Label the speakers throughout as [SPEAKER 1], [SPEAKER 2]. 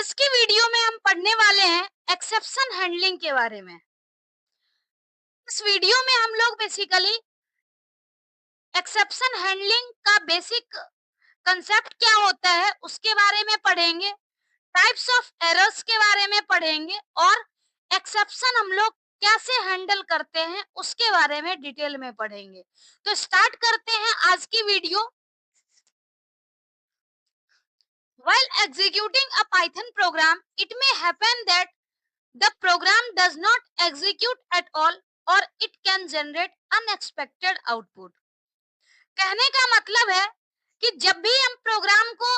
[SPEAKER 1] आज की वीडियो में हम पढ़ने वाले हैं एक्सेप्शन हैंडलिंग के बारे में। इस वीडियो में हम लोग बेसिकली एक्सेप्शन हैंडलिंग का बेसिक कंसेप्ट क्या होता है उसके बारे में पढ़ेंगे, टाइप्स ऑफ एरर्स के बारे में पढ़ेंगे और एक्सेप्शन हम लोग कैसे हैंडल करते हैं उसके बारे में डिटेल में पढ़ेंगे। तो स्टार्ट करते हैं आज की video. While executing a Python program, it may happen that the program does not execute at all or it can generate unexpected output. कहने का मतलब है कि जब भी हम प्रोग्राम को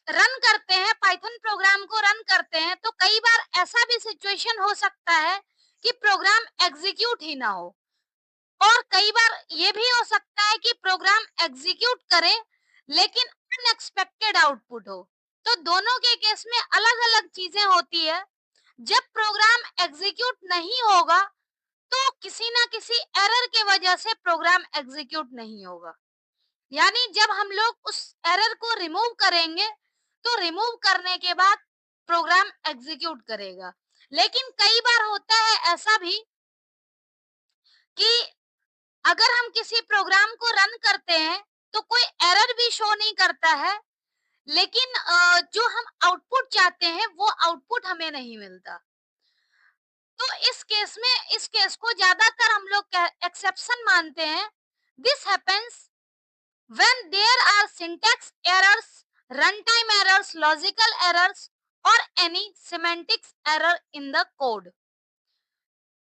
[SPEAKER 1] रन करते हैं, पाइथन प्रोग्राम को रन करते हैं, तो कई बार ऐसा भी सिचुएशन हो सकता है कि प्रोग्राम एग्जीक्यूट ही ना हो, और कई बार ये भी हो सकता है कि प्रोग्राम एग्जीक्यूट करे लेकिन अनएक्सपेक्टेड आउटपुट हो। तो दोनों के केस में अलग अलग चीजें होती है। जब प्रोग्राम एग्जीक्यूट नहीं होगा तो किसी ना किसी एरर के वजह से प्रोग्राम एग्जीक्यूट नहीं होगा, यानी जब हम लोग उस एरर को रिमूव करेंगे तो रिमूव करने के बाद प्रोग्राम एग्जीक्यूट करेगा। लेकिन कई बार होता है ऐसा भी कि अगर हम किसी प्रोग्राम को रन करते हैं तो कोई एरर भी शो नहीं करता है, लेकिन जो हम आउटपुट चाहते हैं वो आउटपुट हमें नहीं मिलता। तो इस केस को ज्यादातर हम लोग एक्सेप्शन मानते हैं। This happens when there are syntax errors, run time errors, logical errors और any semantics error in the code.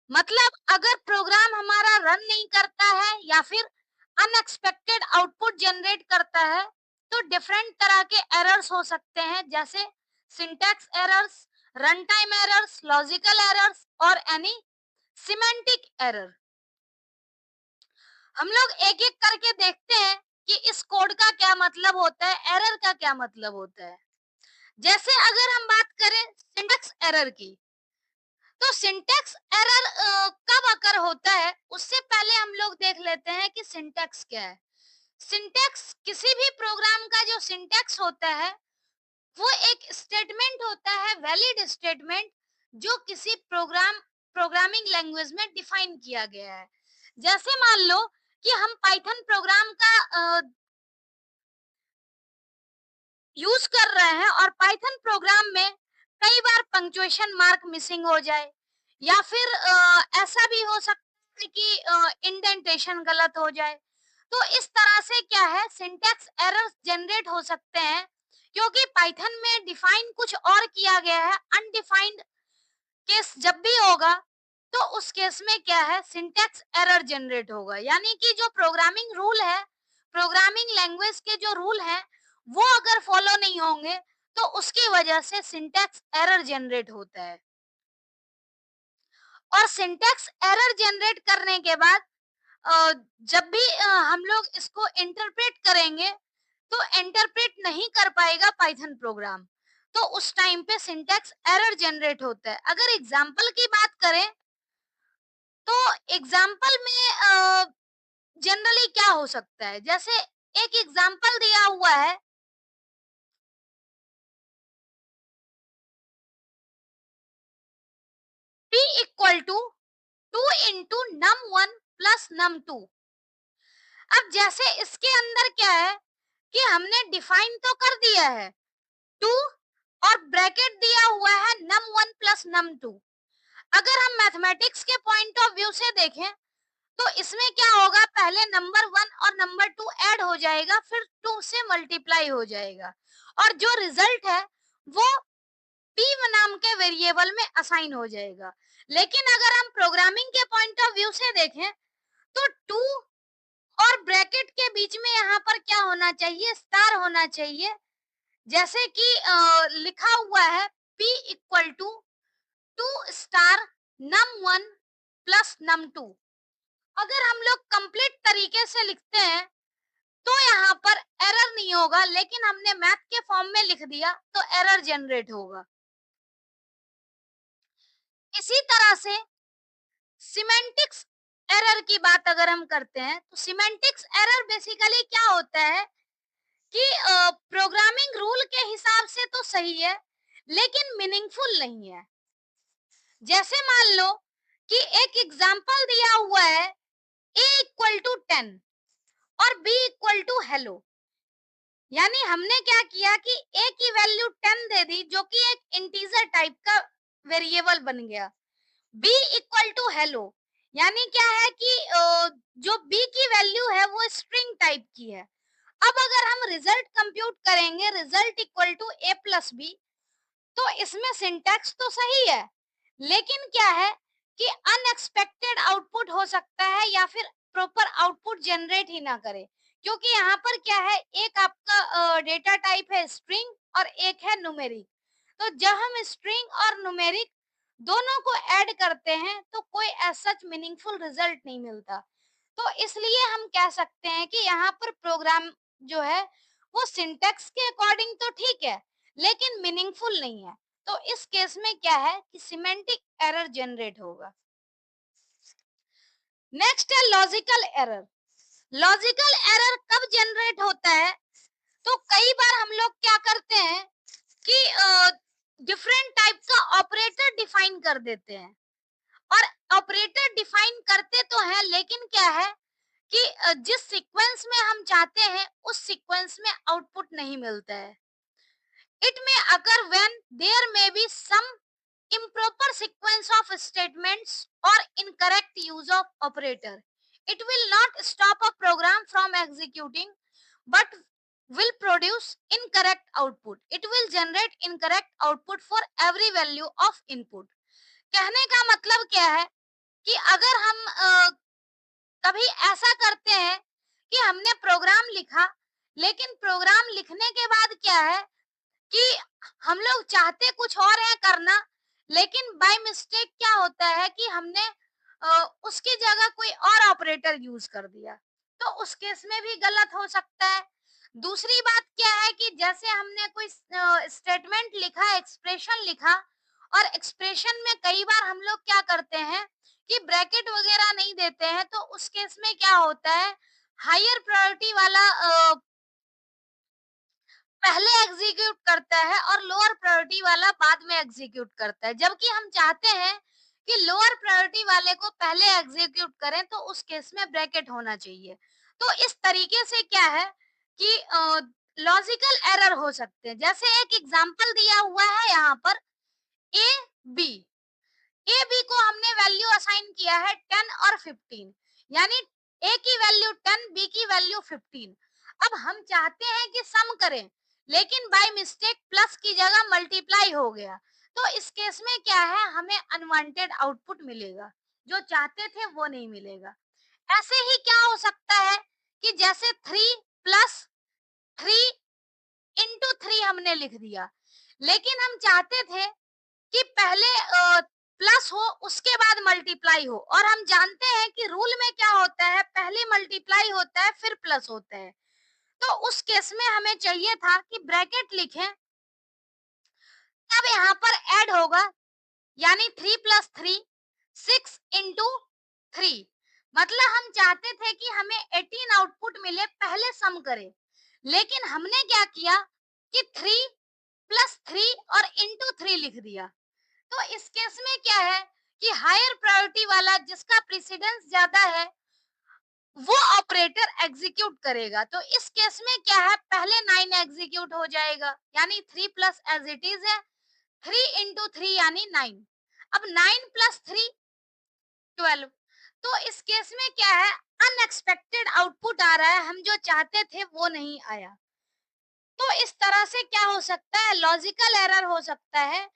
[SPEAKER 1] मतलब अगर प्रोग्राम हमारा रन नहीं करता है या फिर अनएक्सपेक्टेड आउटपुट जनरेट करता है तो डिफरेंट तरह के एरर्स हो सकते हैं, जैसे syntax errors, run time errors, logical errors और एनी सिमेंटिक एरर। हम लोग एक एक करके देखते हैं कि इस कोड का क्या मतलब होता है, एरर का क्या मतलब होता है। जैसे अगर हम बात करें सिंटैक्स एरर की, तो सिंटैक्स एरर कब अकर होता है उससे पहले हम लोग देख लेते हैं कि सिंटैक्स क्या है। सिंटैक्स किसी भी प्रोग्राम का जो सिंटैक्स होता है वो एक स्टेटमेंट होता है, वैलिड स्टेटमेंट, जो किसी प्रोग्रामिंग लैंग्वेज में डिफाइन किया गया है। जैसे मान लो कि हम पाइथन प्रोग्राम का यूज कर रहे हैं और पाइथन प्रोग्राम में कई बार पंक्चुएशन मार्क मिसिंग हो जाए, या फिर ऐसा भी हो सकता है कि इंडेंटेशन गलत हो जाए। तो इस तरह से क्या है, सिंटैक्स एरर्स जनरेट हो सकते हैं क्योंकि पाइथन में डिफाइन कुछ और किया गया है। अनडिफाइंड केस जब भी होगा तो उस केस में क्या है, सिंटैक्स एरर जनरेट होगा, यानी कि जो प्रोग्रामिंग रूल है, प्रोग्रामिंग लैंग्वेज के जो रूल हैं वो अगर फॉलो नहीं होंगे तो उसकी वजह से सिंटैक्स एरर जनरेट होता है। और सिंटैक्स एरर जनरेट करने के बाद जब भी हम लोग इसको इंटरप्रेट करेंगे तो इंटरप्रेट नहीं कर पाएगा पाइथन प्रोग्राम, तो उस टाइम पे सिंटैक्स एरर जनरेट होता है। अगर एग्जांपल की बात करें तो एग्जांपल में जनरली क्या हो सकता है, जैसे एक एग्जांपल दिया हुआ है p equal to 2 into num1 plus num2। अब जैसे इसके अंदर क्या है कि हमने डिफाइन तो कर दिया है 2 और ब्रैकेट दिया हुआ है num1 प्लस num2। अगर हम मैथमेटिक्स के पॉइंट ऑफ व्यू से देखें तो इसमें क्या होगा, पहले नंबर 1 और नंबर 2 ऐड हो जाएगा, फिर 2 से मल्टीप्लाई हो जाएगा और जो रिजल्ट है वो p नाम के वेरिएबल में असाइन हो जाएगा। लेकिन अगर हम प्रोग्रामिंग के पॉइंट ऑफ व्यू से देखें तो 2 और ब्रैकेट के बीच में यहाँ पर क्या होना चाहिए, स्टार होना चाहिए। जैसे कि लिखा हुआ है p equal to 2 star num1 plus num2। अगर हम लोग कंप्लीट तरीके से लिखते हैं तो यहाँ पर एरर नहीं होगा, लेकिन हमने मैथ के फॉर्म में लिख दिया तो एरर जनरेट होगा। इसी तरह से सिमेंटिक्स एरर की बात अगर हम करते हैं तो सिमेंटिक्स एरर बेसिकली क्या होता है कि प्रोग्रामिंग रूल के हिसाब से तो सही है, लेकिन मीनिंगफुल नहीं है। जैसे मान लो कि एक एग्जाम्पल दिया हुआ है, a इक्वल टू 10 और b इक्वल टू हेलो। यानी हमने क्या किया कि a की वैल्यू 10 दे दी, जो कि एक इंटीजर टाइप का वेरिएबल बन गया। b इक्वल टू हेलो, यानी क्या है कि जो b की वैल्यू है वो स्ट्रिंग टाइप की है। अब अगर हम रिजल्ट कंप्यूट करेंगे, result equal to a plus B, तो इसमें सिंटैक्स तो सही है, लेकिन क्या है कि अनएक्सपेक्टेड आउटपुट हो सकता है या फिर प्रॉपर आउटपुट जनरेट ही ना करे। क्योंकि यहाँ पर क्या है, एक आपका डेटा टाइप है स्ट्रिंग और एक है न्यूमेरिक। तो जब हम स्ट्रिंग और न्यूमेरिक दोनों को ऐड करते हैं तो कोई ऐसा मीनिंगफुल रिजल्ट नहीं मिलता। तो इसलिए हम कह सकते हैं कि यहाँ पर प्रोग्राम जो है वो सिंटैक्स के अकॉर्डिंग तो ठीक है, लेकिन मीनिंगफुल नहीं है। तो इस केस में क्या है कि सिमेंटिक एरर जनरेट होगा। नेक्स्ट है लॉजिकल एरर। लॉजिकल एरर कब जनरेट होता है? तो कई बार हम लोग क्या करते हैं कि डिफरेंट टाइप का ऑपरेटर डिफाइन कर देते हैं, और ऑपरेटर डिफाइन करते तो हैं, लेकिन क्या है कि जिस सीक्वेंस में हम चाहते हैं उस सीक्वेंस में आउटपुट नहीं मिलता है। इट में अगर when there may be some improper sequence of statements or incorrect use of operator. It will not stop a program from executing, but will produce incorrect output. It will generate incorrect output for every value of input. कहने का मतलब क्या है कि अगर हम कभी ऐसा करते हैं कि हमने प्रोग्राम लिखा, लेकिन प्रोग्राम लिखने के बाद क्या है कि हम लोग चाहते कुछ और है करना, लेकिन बाय मिस्टेक क्या होता है कि हमने उसकी जगह कोई और ऑपरेटर यूज कर दिया, तो उस केस में भी गलत हो सकता है। दूसरी बात क्या है कि जैसे हमने कोई स्टेटमेंट लिखा, एक्सप्रेशन लिखा, और एक्सप्रेशन में कई बार हम लोग क्या करते हैं कि ब्रैकेट वगैरह नहीं देते हैं, तो उस केस में क्या होता है, हायर प्रायोरिटी वाला पहले एग्जीक्यूट करता है और लोअर प्रायोरिटी वाला बाद में एग्जीक्यूट करता है, जबकि हम चाहते हैं कि लोअर प्रायोरिटी वाले को पहले एग्जीक्यूट करें, तो उस केस में ब्रैकेट होना चाहिए। तो इस तरीके से क्या है कि लॉजिकल एरर हो सकते हैं। जैसे एक एग्जांपल दिया हुआ है यहाँ पर, ए बी। ए बी को हमने वैल्यू असाइन किया है 10 और 15, यानी ए की वैल्यू 10, बी की वैल्यू 15। अब हम चाहते हैं कि सम करें, लेकिन बाय मिस्टेक प्लस की जगह मल्टीप्लाई हो गया, तो इस केस में क्या है, हमें अनवांटेड आउटपुट मिलेगा, जो चाहते थे वो नहीं मिलेगा। ऐसे ही क्या हो सकता है कि जैसे 3 प्लस 3 इंटू 3 हमने लिख दिया, लेकिन हम चाहते थे कि पहले प्लस हो उसके बाद मल्टीप्लाई हो, और हम जानते हैं कि रूल में क्या होता है, पहले मल्टीप्लाई होता है फिर प्लस होता है। तो उस केस में हमें चाहिए था कि ब्रैकेट लिखें, तब यहाँ पर ऐड होगा, यानी 3 प्लस 3 6 इंटू 3। मतलब हम चाहते थे कि हमें 18 आउटपुट मिले पहले सम करें, लेकिन हमने क्या किया कि 3 प्लस 3 और इंटू 3 लिख दिया। तो इस केस में क्या है कि हायर प्रायोरिटी वाला जिसका प्रेसिडेंस ज्यादा है वो ऑपरेटर एग्जीक्यूट करेगा। तो इस केस में क्या है, पहले 9 एग्जीक्यूट हो जाएगा, यानी 3 प्लस एज इट इज है, 3 इंटू 3 यानी 9। अब 9 प्लस 3 12। तो इस केस में क्या है, अनएक्सपेक्टेड आउटपुट आ रहा है, हम जो चाहते थे वो नहीं आया। तो इस तरह से क्या हो सकता है, लॉजिकल एरर हो सकता है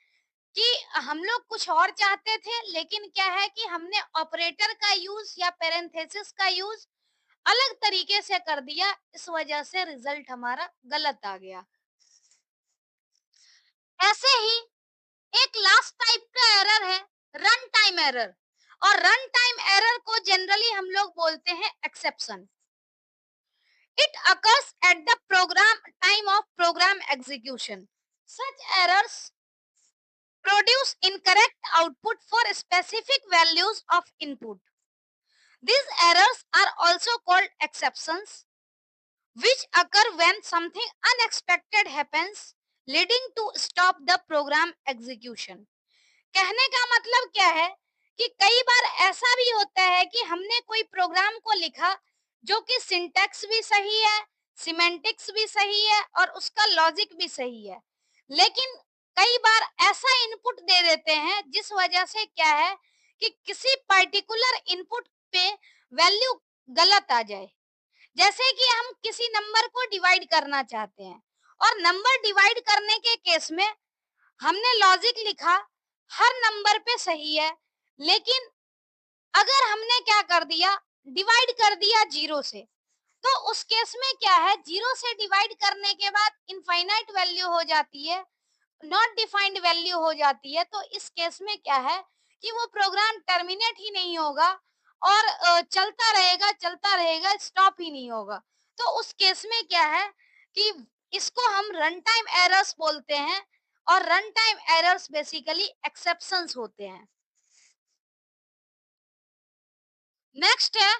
[SPEAKER 1] कि हम लोग कुछ और चाहते थे, लेकिन क्या है कि हमने ऑपरेटर का यूज या पैरेंथेसिस का यूज अलग तरीके से कर दिया, इस वजह से रिजल्ट हमारा गलत आ गया। ऐसे ही एक लास्ट टाइप का एरर है रन टाइम एरर, और रन टाइम एरर को जनरली हम लोग बोलते हैं exception. It occurs at the program time of program execution. Such errors produce incorrect output for specific values of input. These errors are also called exceptions. which occur when something unexpected happens leading to stop the program execution. कहने का मतलब क्या है कि कई बार ऐसा भी होता है कि हमने कोई प्रोग्राम को लिखा जो कि सिंटैक्स भी सही है, सिमेंटिक्स भी सही है और उसका लॉजिक भी सही है, लेकिन कई बार ऐसा इनपुट दे देते हैं जिस वजह से क्या है कि किसी पर्टिकुलर इनपुट पे वैल्यू गलत आ जाए। जैसे कि हम किसी नंबर को डिवाइड करना चाहते हैं और नंबर डिवाइड करने के केस में हमने लॉजिक लिखा, हर नंबर पे सही है, लेकिन अगर हमने क्या कर दिया, डिवाइड कर दिया जीरो से, तो उस केस में क्या है, जीरो से डिवाइड करने के बाद इनफाइनाइट वैल्यू हो जाती है, नॉट डिफाइंड वैल्यू हो जाती है। तो इस केस में क्या है कि वो प्रोग्राम टर्मिनेट ही नहीं होगा और चलता रहेगा, स्टॉप ही नहीं होगा। तो उस केस में क्या है कि इसको हम रन टाइम एरर्स बोलते हैं और run time errors basically exceptions होते हैं। नेक्स्ट है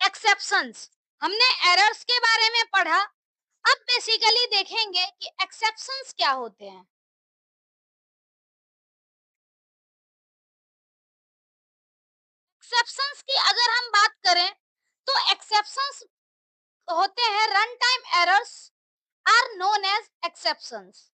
[SPEAKER 1] एक्सेप्शंस। हमने एरर्स के बारे में पढ़ा, अब बेसिकली देखेंगे कि एक्सेप्शंस क्या होते हैं। एक्सेप्शंस की अगर हम बात करें तो एक्सेप्शंस होते हैं run time errors are known as exceptions.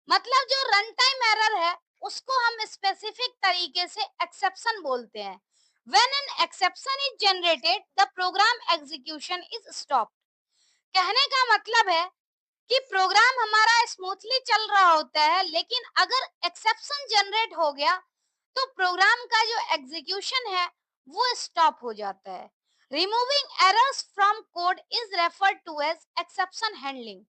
[SPEAKER 1] मतलब जो रन टाइम एरर है उसको हम स्पेसिफिक तरीके से एक्सेप्शन बोलते हैं। When an exception is generated the program execution is stopped. कहने का मतलब है कि प्रोग्राम हमारा स्मूथली चल रहा होता है, लेकिन अगर एक्सेप्शन जनरेट हो गया तो प्रोग्राम का जो एग्जीक्यूशन है वो स्टॉप हो जाता है। Removing errors from code is referred to as exception handling.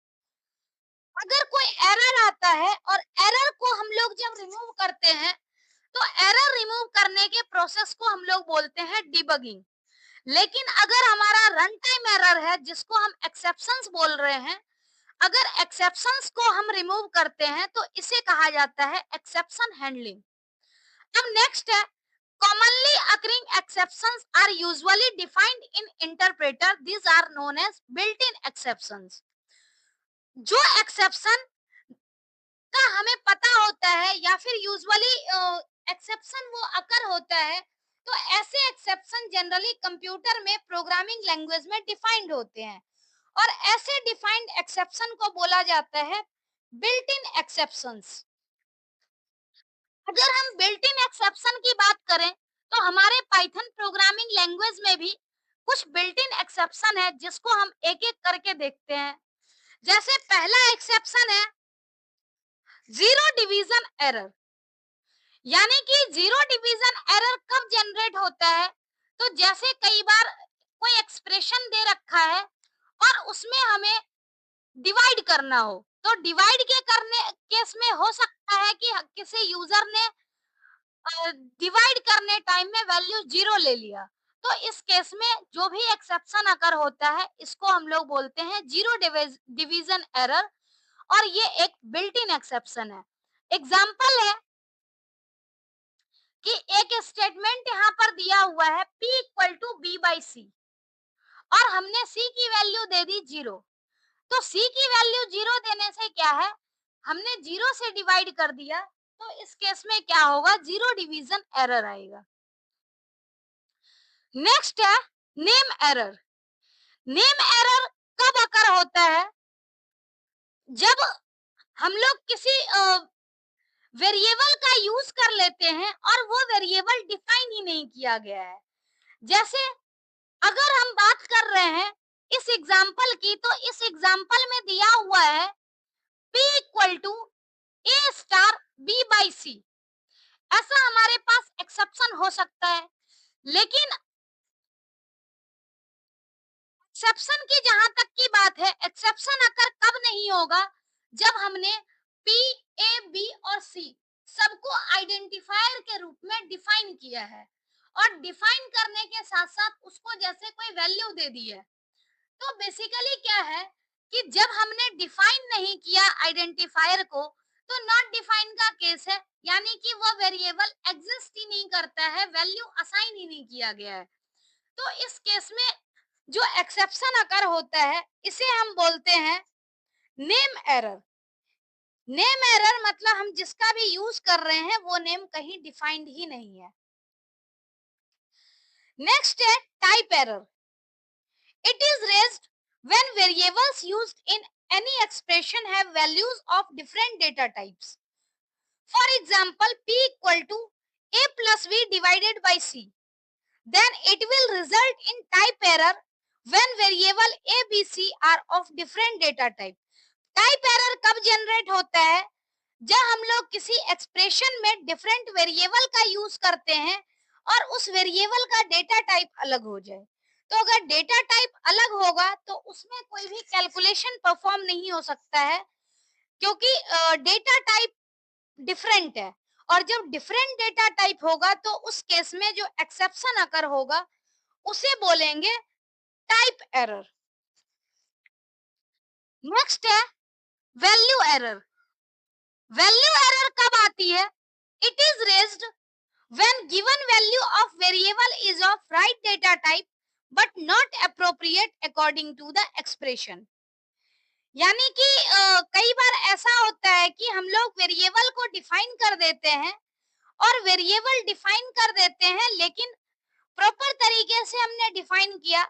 [SPEAKER 1] अगर कोई एरर आता है और एरर को हम लोग जब रिमूव करते हैं तो एरर रिमूव करने के प्रोसेस को हम लोग बोलते हैं डिबगिंग। लेकिन अगर हमारा रन टाइम एरर है जिसको हम एक्सेप्शंस बोल रहे हैं, अगर एक्सेप्शंस को हम रिमूव करते हैं तो इसे कहा जाता है एक्सेप्शन हैंडलिंग। अब नेक्स्ट है commonly occurring exceptions are usually defined in interpreter, these are known as built-in exceptions। जो एक्सेप्शन का हमें पता होता है या फिर यूजुअली एक्सेप्शन वो अकर होता है, तो ऐसे एक्सेप्शन जनरली कंप्यूटर में प्रोग्रामिंग लैंग्वेज में डिफाइंड होते हैं और ऐसे डिफाइंड एक्सेप्शन को बोला जाता है बिल्ट इन एक्सेप्शंस। अगर हम बिल्ट इन एक्सेप्शन की बात करें तो हमारे पाइथन प्रोग्रामिंग लैंग्वेज में भी कुछ बिल्ट इन एक्सेप्शन है जिसको हम एक एक करके देखते हैं। जैसे पहला एक्सेप्शन है जीरो डिवीजन एरर। यानी कि जीरो डिवीजन एरर कब जनरेट होता है, तो जैसे कई बार कोई एक्सप्रेशन दे रखा है और उसमें हमें डिवाइड करना हो, तो डिवाइड के करने केस में हो सकता है कि किसी यूजर ने डिवाइड करने टाइम में वैल्यू जीरो ले लिया। तो इस केस में जो भी एक्सेप्शन अकर होता है इसको हम लोग बोलते हैं जीरो डिवीजन एरर और ये एक बिल्ट इन एक्सेप्शन है। एग्जाम्पल है कि एक स्टेटमेंट यहाँ पर दिया हुआ है p equal to b by c और हमने c की वैल्यू दे दी जीरो। तो c की वैल्यू जीरो देने से क्या है, हमने जीरो से डिवाइड कर दिया, तो इस केस में क्या होगा, जीरो डिवीजन एरर आएगा। नेक्स्ट है नेम एरर। नेम एरर कब अकर होता है, जब हम लोग किसी वेरिएबल का यूज कर लेते हैं और वो वेरिएबल डिफाइन ही नहीं किया गया है। जैसे अगर हम बात कर रहे हैं इस एग्जाम्पल की, तो इस एग्जाम्पल में दिया हुआ है p equal to a star b by c. ऐसा हमारे पास एक्सेप्शन हो सकता है, लेकिन एक्सेप्शन की जहां तक की बात है, एक्सेप्शन अगर कब नहीं होगा, जब हमने p a b और c सबको आइडेंटिफायर के रूप में डिफाइन किया है और डिफाइन करने के साथ साथ उसको जैसे कोई वैल्यू दे दी है। तो बेसिकली क्या है कि जब हमने डिफाइन नहीं किया आइडेंटिफायर को तो नॉट डिफाइन का केस है, यानी कि वो वेरिएबल एग्जिस्ट ही नहीं करता है, वैल्यू असाइन ही नहीं किया गया है। तो इस केस में जो एक्सेप्शन अकर होता है इसे हम बोलते हैं नेम एरर। नेम एरर मतलब हम जिसका भी यूज कर रहे हैं वो नेम कहीं डिफाइंड ही नहीं है। नेक्स्ट है type error. It is raised when variables used in any expression have values of different data types. For example, p equal to a plus b divided by c. Then it will result in type error when variable a, b, c are of different data type. Type error कब generate होता है? जब हम लोग किसी expression में different variable का use करते हैं और उस वेरिएबल का डेटा टाइप अलग हो जाए। तो अगर डेटा टाइप अलग होगा तो उसमें कोई भी कैलकुलेशन परफॉर्म नहीं हो सकता है, क्योंकि डेटा टाइप डिफरेंट है। और जब डिफरेंट डेटा टाइप होगा तो उस केस में जो एक्सेप्शन अकर होगा उसे बोलेंगे टाइप एरर। नेक्स्ट है वैल्यू एरर। वैल्यू एरर कब आती है? It is raised when given value of variable is of right data type but not appropriate according to the expression। यानी कि कई बार ऐसा होता है कि हम लोग वेरिएबल को डिफाइन कर देते हैं और वेरिएबल डिफाइन कर देते हैं लेकिन प्रॉपर तरीके से हमने डिफाइन किया,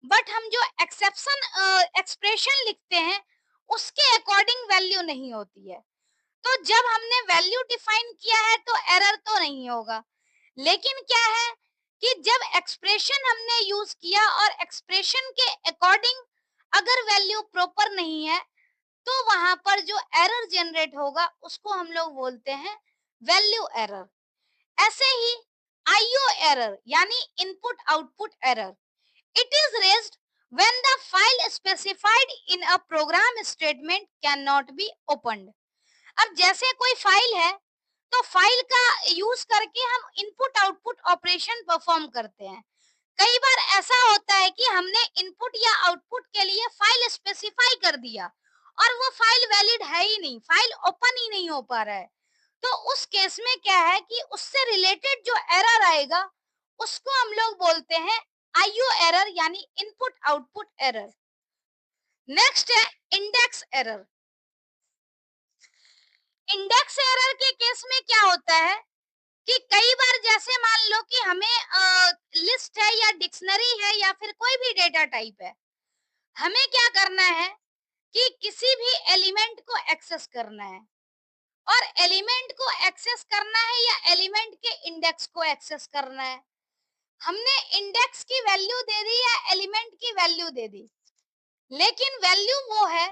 [SPEAKER 1] बट हम जो एक्सेप्शन एक्सप्रेशन लिखते हैं उसके अकॉर्डिंग वैल्यू नहीं होती है। तो जब हमने वैल्यू डिफाइन किया है तो एरर तो नहीं होगा, लेकिन क्या है कि जब एक्सप्रेशन हमने यूज किया और एक्सप्रेशन के अकॉर्डिंग अगर वैल्यू प्रॉपर नहीं है तो वहां पर जो एरर जनरेट होगा उसको हम लोग बोलते हैं वैल्यू एरर। ऐसे ही आईओ एरर यानी input output error. It is raised when the file specified in a program statement can not be opened. अब जैसे कोई फाइल है तो फाइल का यूज करके हम इनपुट आउटपुट ऑपरेशन परफॉर्म करते हैं। कई बार ऐसा होता है कि हमने इनपुट या आउटपुट के लिए फाइल स्पेसिफाई कर दिया और वो फाइल वैलिड है ही नहीं, फाइल ओपन ही नहीं हो पा रहा है। तो उस केस में क्या है कि उससे रिलेटेड जो एरर आएगा उसको हम लोग बोलते हैं आईओ एरर यानी इनपुट आउटपुट एरर। नेक्स्ट है इंडेक्स एरर। इंडेक्स एरर के केस में क्या होता है कि कई बार जैसे मान लो कि हमें लिस्ट है या डिक्शनरी है या फिर कोई भी डेटा टाइप है, हमें क्या करना है कि किसी भी एलिमेंट को एक्सेस करना है। और एलिमेंट को एक्सेस करना है या एलिमेंट के इंडेक्स को एक्सेस करना है। हमने इंडेक्स की वैल्यू दे दी या एलिमेंट की वैल्यू दे दी, लेकिन वैल्यू वो है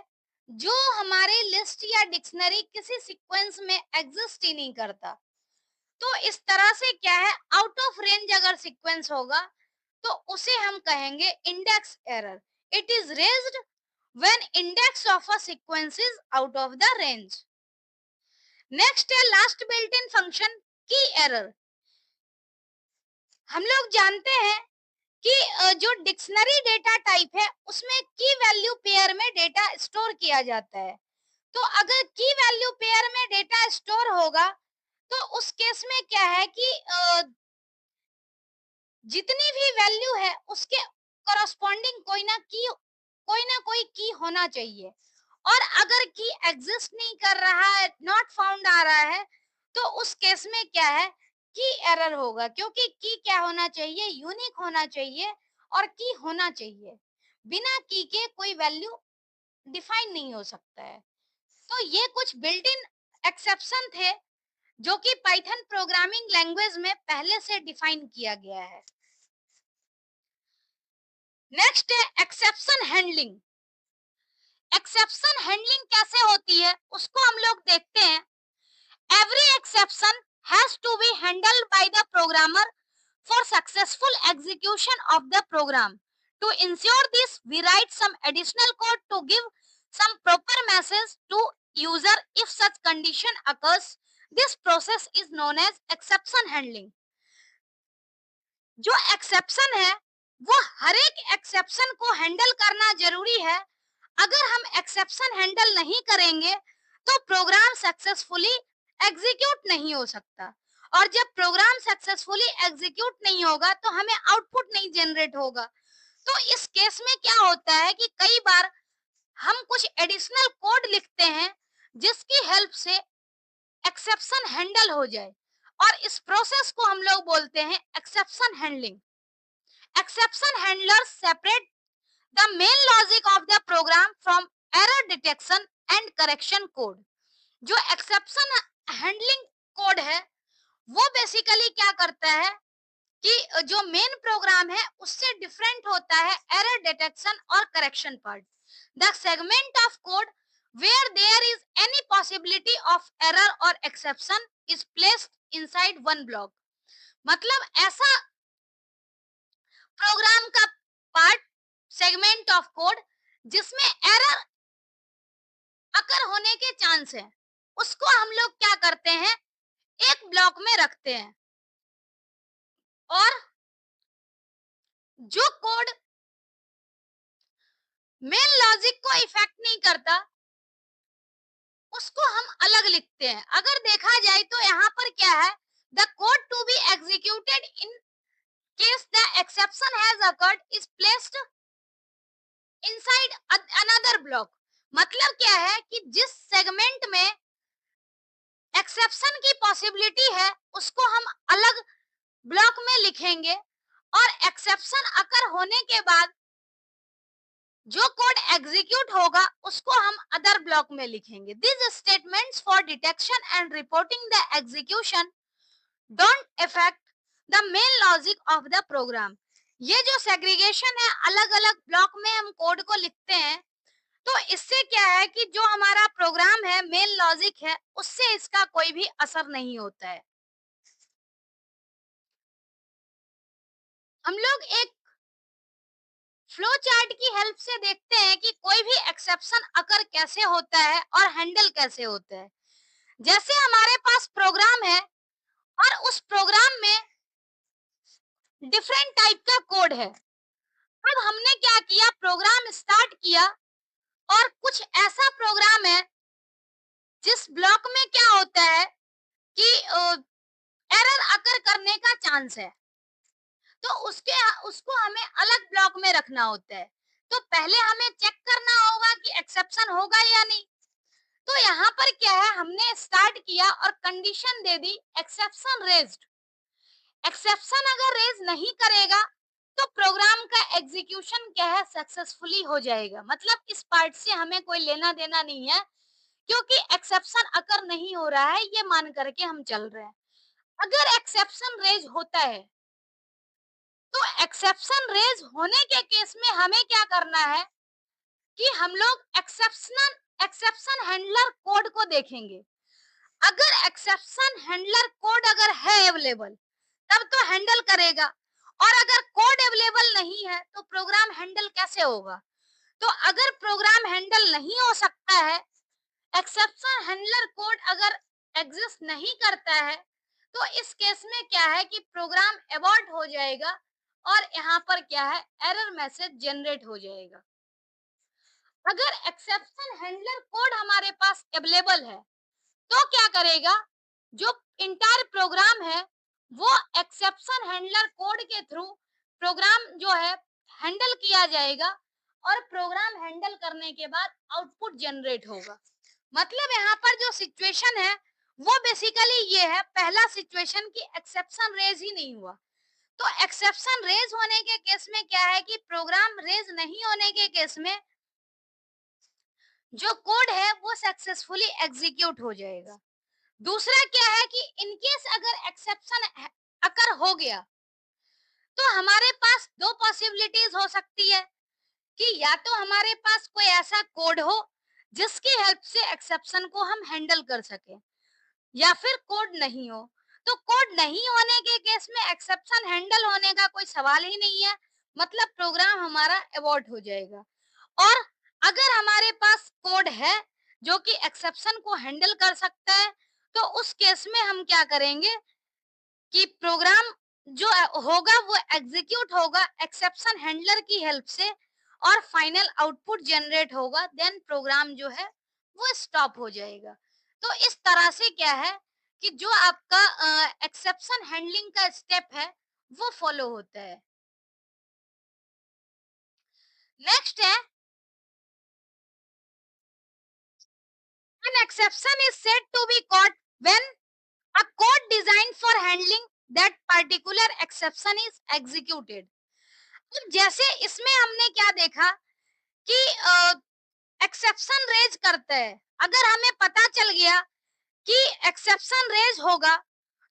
[SPEAKER 1] जो हमारी लिस्ट या डिक्शनरी किसी सीक्वेंस में एग्जिस्ट ही नहीं करता। तो इस तरह से क्या है, आउट ऑफ रेंज अगर सीक्वेंस होगा तो उसे हम कहेंगे index error. It is raised when index of a sequence is out of the range. Next है लास्ट बिल्ट इन फंक्शन की एरर। हम लोग जानते हैं कि जो डिक्शनरी डेटा टाइप है उसमें की वैल्यू पेयर में डेटा स्टोर किया जाता है। तो अगर की वैल्यू पेयर में डेटा स्टोर होगा तो उस केस में क्या है कि जितनी भी वैल्यू है उसके करस्पॉन्डिंग कोई ना कोई की होना चाहिए। और अगर की एग्जिस्ट नहीं कर रहा है, नॉट फाउंड आ रहा है, तो उस केस में क्या है की एरर होगा, क्योंकि की क्या होना चाहिए, यूनिक होना चाहिए और की होना चाहिए। बिना की के कोई वैल्यू डिफाइन नहीं हो सकता है। तो ये कुछ बिल्ट इन एक्सेप्शन थे जो कि पाइथन प्रोग्रामिंग लैंग्वेज में पहले से डिफाइन किया गया है। नेक्स्ट है एक्सेप्शन हैंडलिंग। एक्सेप्शन हैंडलिंग कैसे होती है उसको हम लोग देखते हैं। Every exception has to be handled by the programmer for successful execution of the program. To ensure this, we write some additional code to give some proper message to user if such condition occurs. This process is known as exception handling. जो exception है वो हर एक exception को handle करना जरूरी है। अगर हम एक्सेप्शन हैंडल नहीं करेंगे तो प्रोग्राम सक्सेसफुली एग्जीक्यूट नहीं हो सकता। और जब प्रोग्राम सक्सेसफुली एग्जीक्यूट नहीं होगा तो हमें आउटपुट नहीं जनरेट होगा। तो इस केस में क्या होता है कि कई बार हम कुछ एडिशनल कोड लिखते हैं जिसकी हेल्प से एक्सेप्शन हैंडल हो जाए, और इस प्रोसेस को हम लोग बोलते हैं exception handling. Exception handler separate the main logic of the program from error detection and correction code. जो एक्सेप्शन हैंडलिंग कोड है वो बेसिकली क्या करता है कि जो मेन प्रोग्राम है उससे डिफरेंट होता है एरर डिटेक्शन और correction part. The segment of code where there is any possibility of error और exception is placed inside one block. मतलब ऐसा प्रोग्राम का पार्ट, सेगमेंट ऑफ कोड जिसमें एरर अकर होने के चांस है, उसको हम लोग क्या करते हैं, एक ब्लॉक में रखते हैं। और जो कोड मेन लॉजिक को इफेक्ट नहीं करता उसको हम अलग लिखते हैं। अगर देखा जाए तो यहाँ पर क्या है, the code to be executed in case the exception has occurred is placed inside another block. मतलब क्या है कि जिस सेगमेंट में एक्सेप्शन की पॉसिबिलिटी है उसको हम अलग ब्लॉक में लिखेंगे, और एक्सेप्शन अकर होने के बाद जो कोड एग्जीक्यूट होगा उसको हम अदर ब्लॉक में लिखेंगे। This statements for detection and reporting the execution don't affect the main logic of the program. ये जो सेग्रीगेशन है, अलग अलग ब्लॉक में हम कोड को लिखते हैं, तो इससे क्या है कि जो हमारा प्रोग्राम है, मेन लॉजिक है, उससे इसका कोई भी असर नहीं होता है। हम लोग एक फ्लो चार्ट की हेल्प से देखते हैं कि कोई भी एक्सेप्शन अकर कैसे होता है और हैंडल कैसे होता है। जैसे हमारे पास प्रोग्राम है और उस प्रोग्राम में डिफरेंट टाइप का कोड है। अब हमने क्या किया, प्रोग्राम स्टार्ट किया, और कुछ ऐसा प्रोग्राम है जिस ब्लॉक में क्या होता है कि एरर अकर करने का चांस है, तो उसके उसको हमें अलग ब्लॉक में रखना होता है। तो पहले हमें चेक करना होगा कि एक्सेप्शन होगा या नहीं। तो यहाँ पर क्या है, हमने स्टार्ट किया और कंडीशन दे दी एक्सेप्शन रेज्ड। एक्सेप्शन अगर रेज नहीं करेगा तो प्रोग्राम का एग्जीक्यूशन क्या है, सक्सेसफुली हो जाएगा। मतलब इस पार्ट से हमें कोई लेना देना नहीं है, क्योंकि एक्सेप्शन अकर नहीं हो रहा है ये मान करके हम चल रहे हैं। अगर एक्सेप्शन रेज होता है तो एक्सेप्शन रेज होने के केस में हमें क्या करना है कि हम लोग एक्सेप्शन हैंडलर कोड को देखेंगे। अगर एक्सेप्शन हैंडलर कोड अगर है अवेलेबल तब तो हैंडल करेगा, और अगर कोड अवेलेबल नहीं है तो प्रोग्राम हैंडल कैसे होगा। तो अगर प्रोग्राम हैंडल नहीं हो सकता है, एक्सेप्शन हैंडलर कोड अगर एग्जिस्ट नहीं करता है, तो इस केस में क्या है कि प्रोग्राम एबॉर्ट हो जाएगा, और यहाँ पर क्या है, एरर मैसेज जनरेट हो जाएगा। अगर एक्सेप्शन हैंडलर कोड हमारे पास अवेलेबल है तो क्या करेगा, जो इंटायर प्रोग्राम है वो एक्सेप्शन हैंडलर कोड के थ्रू प्रोग्राम जो है हैंडल किया जाएगा, और प्रोग्राम हैंडल करने के बाद आउटपुट जनरेट होगा। मतलब यहाँ पर जो सिचुएशन है वो बेसिकली ये है, पहला सिचुएशन की एक्सेप्शन रेज ही नहीं हुआ। तो एक्सेप्शन रेज होने के केस में क्या है कि प्रोग्राम रेज नहीं होने के केस में जो कोड है वो सक्सेसफुली एग्जीक्यूट हो जाएगा। दूसरा क्या है कि इनकेस अगर एक्सेप्शन अकर हो गया तो हमारे पास दो पॉसिबिलिटीज हो सकती है कि या तो हमारे पास कोई ऐसा कोड हो जिसकी हेल्प से एक्सेप्शन को हम हैंडल कर सके, या फिर कोड नहीं हो। तो कोड नहीं होने के केस में एक्सेप्शन हैंडल होने का कोई सवाल ही नहीं है, मतलब प्रोग्राम हमारा अबॉर्ट हो जाएगा। और अगर हमारे पास कोड है जो कि एक्सेप्शन को हैंडल कर सकता है, तो उस केस में हम क्या करेंगे कि प्रोग्राम जो होगा वो एग्जीक्यूट होगा एक्सेप्शन हैंडलर की हेल्प से, और फाइनल आउटपुट जनरेट होगा, देन प्रोग्राम जो है वो स्टॉप हो जाएगा। तो इस तरह से क्या है कि जो आपका एक्सेप्शन हैंडलिंग का स्टेप है वो फॉलो होता है। नेक्स्ट है, an exception is said to be caught when a code designed for handling that particular exception is executed. अब जैसे इसमें हमने क्या देखा कि एक्सेप्शन रेज करते हैं, अगर हमें पता चल गया कि एक्सेप्शन रेज होगा,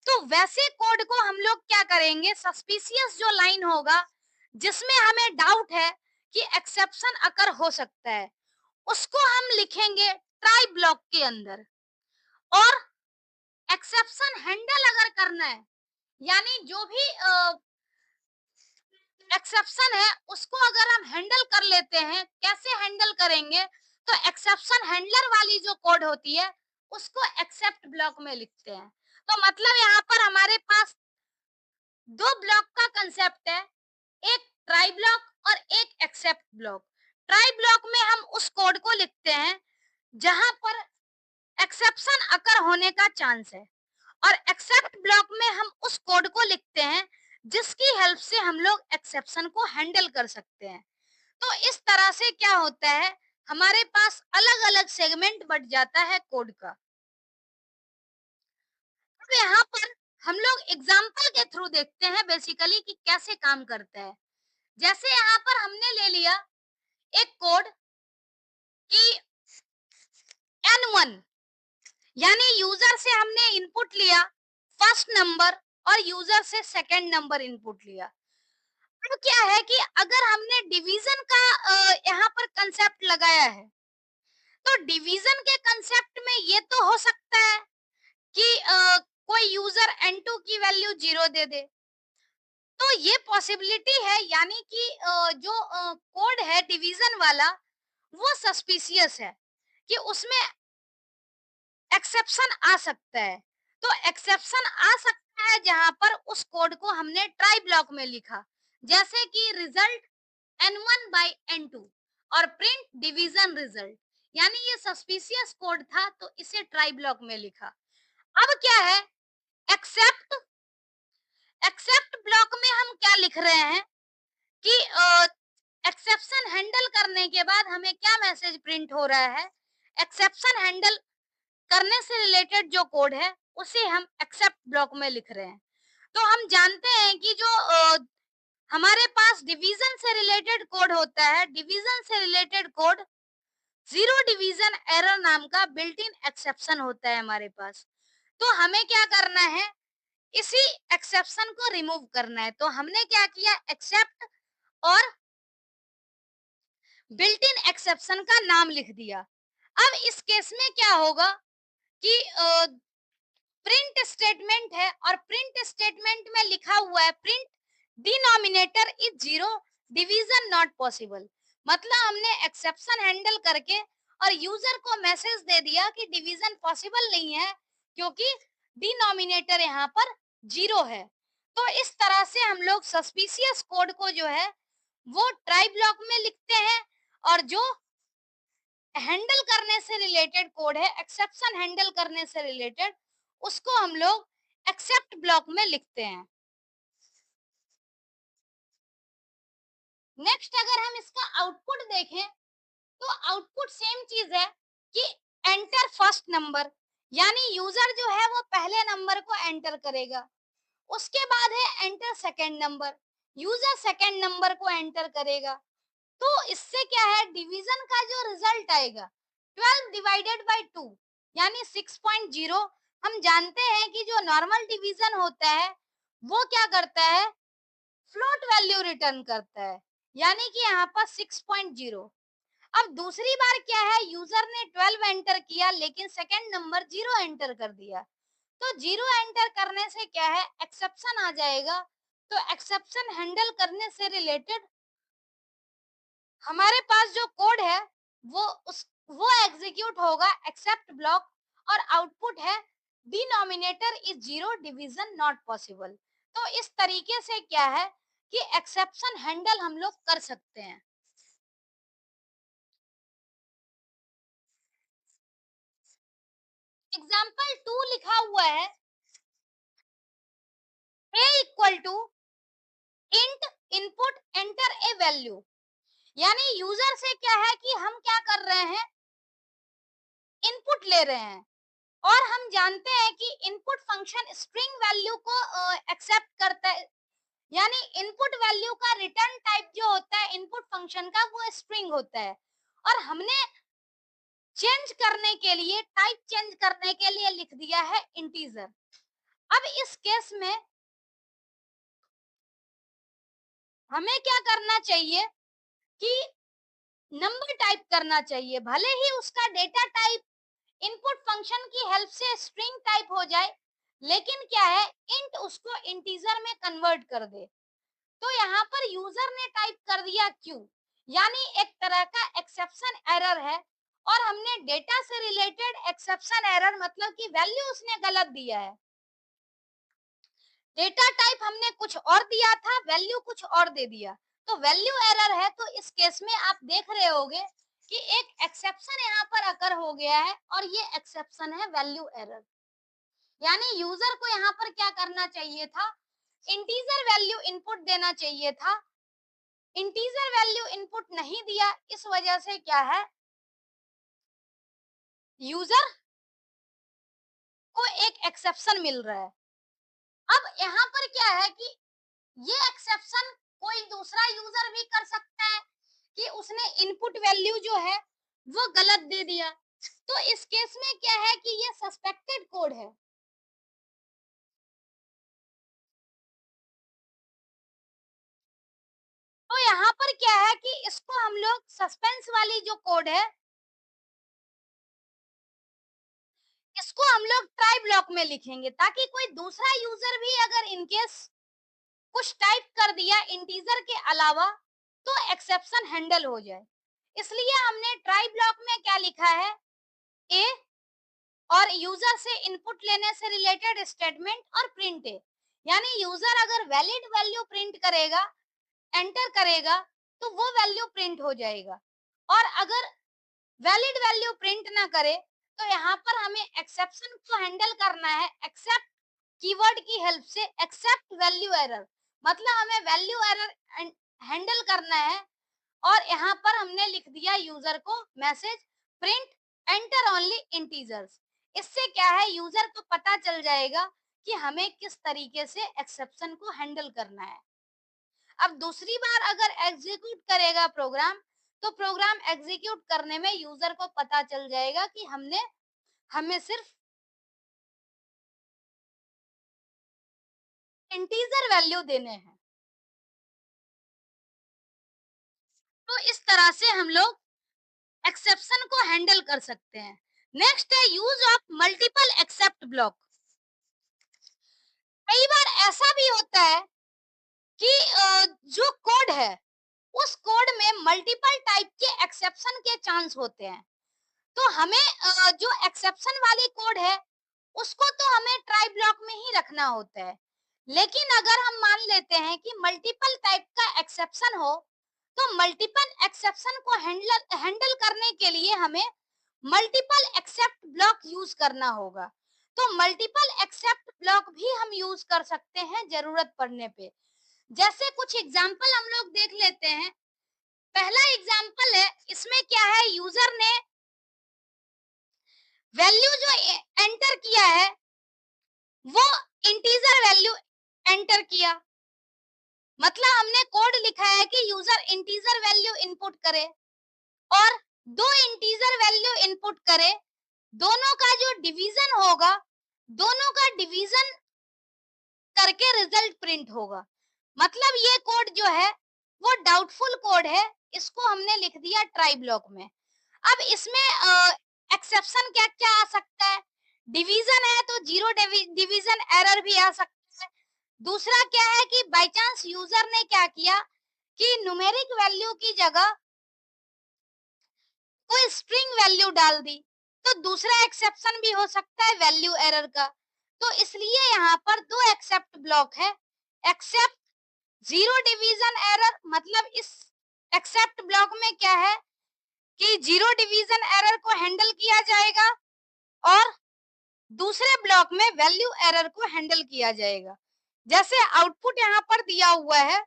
[SPEAKER 1] तो वैसे कोड को हम लोग क्या करेंगे, सस्पिशियस जो लाइन होगा जिसमें हमें डाउट है कि एक्सेप्शन अकर हो सकता है, उसको हम लिखेंगे ट्राई ब्लॉक के अंदर। और एक्सेप्शन हैंडल अगर करना है, यानी जो भी एक्सेप्शन है उसको अगर हम हैंडल कर लेते हैं, कैसे हैंडल करेंगे, तो एक्सेप्शन हैंडलर वाली जो कोड होती है उसको एक्सेप्ट ब्लॉक में लिखते हैं। तो मतलब यहाँ पर हमारे पास दो ब्लॉक का कंसेप्ट है, एक ट्राई ब्लॉक और एक एक्सेप्ट ब्लॉक। ट्राई ब्लॉक में हम उस कोड को लिखते हैं जहां पर एक्सेप्शन अकर होने का चांस है, और एक्सेप्ट ब्लॉक में हम उस कोड को लिखते हैं जिसकी हेल्प से हम लोग एक्सेप्शन को हैंडल कर सकते हैं। तो इस तरह से क्या होता है, हमारे पास अलग अलग सेगमेंट बट जाता है कोड का। अब यहाँ पर हम लोग एग्जाम्पल के थ्रू देखते हैं बेसिकली कि कैसे काम करता है। जैसे यहाँ पर हमने ले लिया एक कोड कि N1, यानी यूजर से हमने इनपुट लिया फर्स्ट नंबर और यूजर से सेकंड नंबर इनपुट लिया। अब क्या है कि अगर हमने डिवीजन का यहाँ पर कंसेप्ट लगाया है, तो डिवीजन के कंसेप्ट में ये तो हो सकता है कि कोई यूजर N2 की वैल्यू 0 दे दे, तो ये पॉसिबिलिटी है, यानी कि जो कोड है डिवीजन वाला वो सस्पिशियस है कि उसमें एक्सेप्शन आ सकता है। तो एक्सेप्शन आ सकता है जहां पर उस कोड को हमने ट्राई ब्लॉक में लिखा, जैसे कि रिजल्ट N1 बाई N2 और प्रिंट डिवीजन रिजल्ट, यानी ये सस्पिशियस कोड था तो इसे ट्राई ब्लॉक में लिखा। अब क्या है, एक्सेप्ट एक्सेप्ट ब्लॉक में हम क्या लिख रहे हैं कि एक्सेप्शन हैंडल करने के बाद हमें क्या मैसेज प्रिंट हो रहा है, एक्सेप्शन हैंडल करने से रिलेटेड जो कोड है उसे हम एक्सेप्ट ब्लॉक में लिख रहे हैं। तो हम जानते हैं कि जो हमारे पास डिवीजन से रिलेटेड कोड होता है, डिवीजन से related code zero division error नाम का बिल्ट इन एक्सेप्शन होता है हमारे पास। तो हमें क्या करना है, इसी एक्सेप्शन को रिमूव करना है। तो हमने क्या किया, एक्सेप्ट और बिल्ट इन एक्सेप्शन का नाम लिख दिया। अब इस केस में क्या होगा कि प्रिंट स्टेटमेंट है और प्रिंट स्टेटमेंट में लिखा हुआ है print denominator is zero, division not possible. मतलब हमने एक्सेप्शन हैंडल करके और यूजर को मैसेज दे दिया कि डिवीजन पॉसिबल नहीं है क्योंकि डिनोमिनेटर यहाँ पर जीरो है। तो इस तरह से हम लोग सस्पिशियस कोड को जो है वो ट्राई ब्लॉक में लिखते हैं, और जो हैंडल करने से रिलेटेड कोड है, एक्सेप्शन हैंडल करने से रिलेटेड, उसको हम लोग एक्सेप्ट ब्लॉक में लिखते हैं। नेक्स्ट अगर हम इसका आउटपुट देखें, तो आउटपुट सेम चीज है कि एंटर फर्स्ट नंबर, यानी यूजर जो है वो पहले नंबर को एंटर करेगा। उसके बाद है enter second number, user second number को एंटर करेगा। तो इससे क्या है, डिवीजन का जो रिजल्ट आएगा 12 डिवाइडेड बाय 2 यानी 6.0। हम जानते हैं कि जो नॉर्मल डिवीजन होता है वो क्या करता है, फ्लोट वैल्यू रिटर्न करता है, यानी कि यहाँ पर 6.0। अब दूसरी बार क्या है, यूजर ने 12 एंटर किया लेकिन सेकंड नंबर 0 एंटर कर दिया। तो 0 एंटर करने से क्या है, एक्सेप्शन आ जाएगा। तो एक्सेप्शन हैंडल करने से रिलेटेड हमारे पास जो कोड है वो एग्जीक्यूट होगा एक्सेप्ट ब्लॉक, और आउटपुट है denominator is zero, division not possible. तो इस तरीके से क्या है कि एक्सेप्शन हैंडल हम लोग कर सकते हैं। एग्जाम्पल 2 लिखा हुआ है, a equal to int input enter a value, यानी यूजर से क्या है कि हम क्या कर रहे हैं, इनपुट ले रहे हैं, और हम जानते हैं कि इनपुट फंक्शन स्ट्रिंग वैल्यू को एक्सेप्ट करता है। यानी इनपुट वैल्यू का रिटर्न टाइप जो होता है इनपुट फंक्शन का, वो स्ट्रिंग होता है, और हमने चेंज करने के लिए, टाइप चेंज करने के लिए लिख दिया है इंटीजर। अब इस केस में हमें क्या करना चाहिए कि नंबर टाइप करना चाहिए, भले ही उसका डेटा टाइप इनपुट फंक्शन की हेल्प से स्ट्रिंग टाइप हो जाए, लेकिन क्या है, इंट उसको इंटीजर में कन्वर्ट कर दे। तो यहाँ पर यूजर ने टाइप कर दिया क्यू, यानी एक तरह का एक्सेप्शन एरर है, और हमने डेटा से रिलेटेड एक्सेप्शन एरर मतलब कि वैल्यू उसने गलत दिया है। डेटा टाइप हमने कुछ और दिया था, वैल्यू कुछ और दे दिया, तो वैल्यू एरर है। तो इस केस में आप देख रहे होंगे कि एक एक्सेप्शन यहाँ पर अकर हो गया है, और ये एक्सेप्शन है वैल्यू एरर। यानी यूजर को यहाँ पर क्या करना चाहिए था, इंटीजर वैल्यू इनपुट देना चाहिए था, इंटीजर वैल्यू इनपुट नहीं दिया, इस वजह से क्या है, यूजर को एक एक्सेप्शन मिल रहा है। अब यहाँ पर क्या है कि ये एक्सेप्शन कोई दूसरा यूजर भी कर सकता है कि उसने इनपुट वैल्यू जो है वो गलत दे दिया। तो इस केस में क्या है कि ये सस्पेक्टेड कोड है। तो यहाँ पर क्या है कि इसको हम लोग सस्पेंस वाली जो कोड है, इसको हम लोग ट्राई ब्लॉक में लिखेंगे, ताकि कोई दूसरा यूजर भी अगर इनकेस कुछ टाइप कर दिया इंटीजर के अलावा, तो एक्सेप्शन हैंडल हो जाए। इसलिए हमने ट्राई ब्लॉक में क्या लिखा है, ए, और यूजर से इनपुट लेने से रिलेटेड स्टेटमेंट, और प्रिंट ए। यानी यूजर अगर वैलिड वैल्यू प्रिंट करेगा, एंटर करेगा, तो वो वैल्यू प्रिंट हो जाएगा, और अगर वैलिड वैल्यू प्रिंट ना करे, तो यहाँ पर हमें एक्सेप्शन को हैंडल करना है एक्सेप्ट कीवर्ड की हेल्प से, एक्सेप्ट वैल्यू एरर, मतलब हमें वैल्यू एरर हैंडल करना है। और यहाँ पर हमने लिख दिया यूजर को message, print enter only integers. इससे क्या है, यूजर को पता चल जाएगा कि हमें किस तरीके से एक्सेप्शन को हैंडल करना है। अब दूसरी बार अगर एग्जीक्यूट करेगा प्रोग्राम, तो प्रोग्राम एग्जीक्यूट करने में यूजर को पता चल जाएगा कि हमें सिर्फ इंटीजर वैल्यू देने हैं। तो इस तरह से हम लोग एक्सेप्शन को हैंडल कर सकते हैं। नेक्स्ट है use of multiple except block. कई बार ऐसा भी होता है कि जो कोड है, उस कोड में मल्टीपल टाइप के एक्सेप्शन के चांस होते हैं। तो हमें जो एक्सेप्शन वाली कोड है, उसको तो हमें ट्राई ब्लॉक में ही रखना होता है। लेकिन अगर हम मान लेते हैं कि मल्टीपल टाइप का एक्सेप्शन हो, तो मल्टीपल एक्सेप्शन को हैंडल करने के लिए हमें मल्टीपल एक्सेप्ट ब्लॉक यूज करना होगा। तो मल्टीपल एक्सेप्ट ब्लॉक भी हम यूज कर सकते हैं जरूरत पड़ने पे। जैसे कुछ एग्जांपल हम लोग देख लेते हैं। पहला एग्जांपल है, इसमें क्या है, यूजर ने वैल्यू जो एंटर किया है, वो इंटीजर वैल्यू एंटर किया। मतलब हमने कोड लिखा है कि यूजर इंटीजर वैल्यू इनपुट करे, और दो इंटीजर वैल्यू इनपुट करे, दोनों का जो डिवीजन होगा, दोनों का डिवीजन करके रिजल्ट प्रिंट होगा। मतलब ये कोड जो है वो डाउटफुल कोड है, इसको हमने लिख दिया ट्राई ब्लॉक में। अब इसमें एक्सेप्शन क्या क्या आ सकता है, डिवीजन है तो जीरो डिवीजन एरर भी आ सकता है। दूसरा क्या है कि बाय चांस यूजर ने क्या किया कि न्यूमेरिक वैल्यू की जगह कोई स्ट्रिंग वैल्यू डाल दी, तो दूसरा एक्सेप्शन भी हो सकता है वैल्यू एरर का। तो इसलिए यहाँ पर दो एक्सेप्ट ब्लॉक है, एक्सेप्ट जीरो डिवीजन एरर, मतलब इस एक्सेप्ट ब्लॉक में क्या है कि जीरो डिवीजन एरर को हैंडल किया जाएगा, और दूसरे ब्लॉक में वैल्यू एरर को हैंडल किया जाएगा। जैसे आउटपुट यहाँ पर दिया हुआ है